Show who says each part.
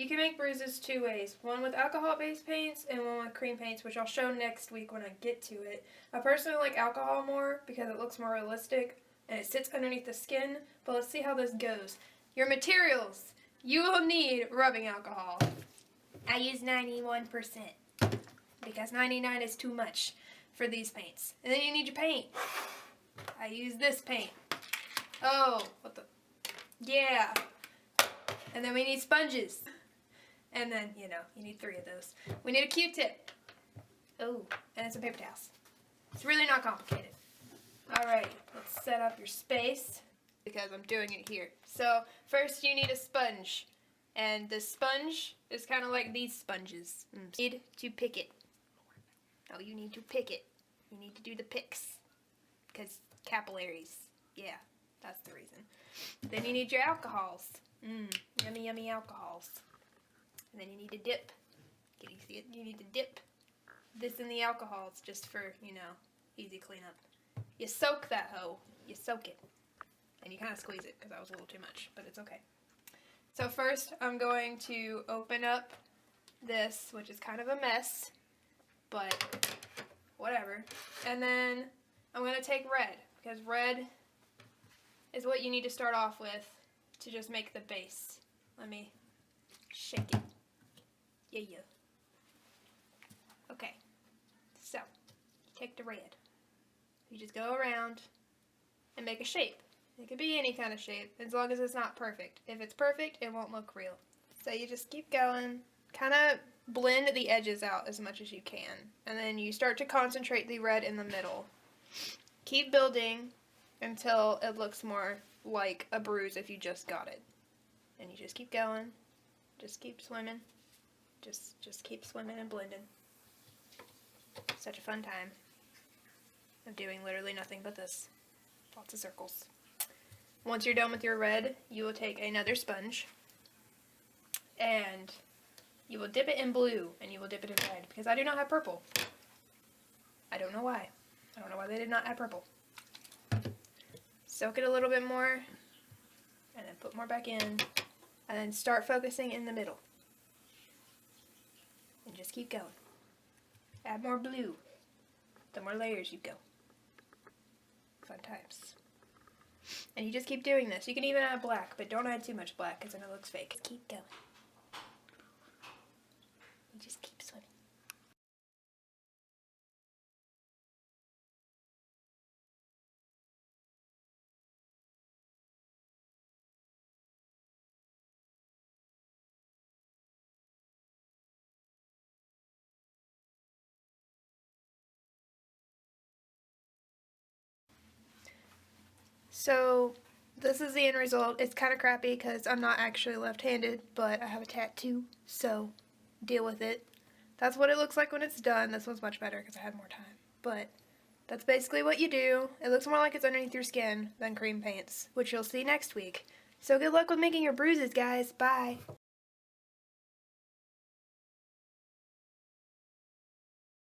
Speaker 1: You can make bruises two ways. One with alcohol-based paints and one with cream paints, which I'll show next week when I get to it. I personally like alcohol more because it looks more realistic and it sits underneath the skin, but let's see how this goes. Your materials. You will need rubbing alcohol. I use 91% because 99 is too much for these paints. And then you need your paint. I use this paint. Oh, what the? Yeah. And then we need sponges. And then, you need 3 of those. We need a Q-tip. Oh, and some paper towels. It's really not complicated. Alright, let's set up your space because I'm doing it here. So, first you need a sponge. And the sponge is kind of like these sponges. You need to pick it. Oh, you need to pick it. You need to do the picks. Because capillaries. Yeah, that's the reason. Then you need your alcohols. Yummy, yummy alcohols. And then you need to dip. Can you see it? You need to dip this in the alcohols just for, easy cleanup. You soak that hoe. You soak it. And you kind of squeeze it because that was a little too much, but it's okay. So first I'm going to open up this, which is kind of a mess, but whatever. And then I'm going to take red, because red is what you need to start off with to just make the base. Let me shake it. Yeah. Okay, so you take the red. You just go around and make a shape. It could be any kind of shape, as long as it's not perfect. If it's perfect, it won't look real. So you just keep going, kind of blend the edges out as much as you can, and then you start to concentrate the red in the middle. Keep building until it looks more like a bruise if you just got it. And you just keep going, just keep swimming, just keep swimming and blending. Such a fun time of doing literally nothing but this. Lots of circles. Once you're done with your red, you will take another sponge and you will dip it in blue and you will dip it in red because I do not have purple. I don't know why. I don't know why they did not add purple. Soak it a little bit more and then put more back in and then start focusing in the middle. And just keep going. Add more blue. The more layers you go. Fun times. And you just keep doing this. You can even add black, but don't add too much black because then it looks fake. Keep going. You just keep swimming. So this is the end result. It's kind of crappy because I'm not actually left-handed, but I have a tattoo, so deal with it. That's what it looks like when it's done. This one's much better because I had more time, but that's basically what you do. It looks more like it's underneath your skin than cream paints, which you'll see next week. So good luck with making your bruises, guys. Bye.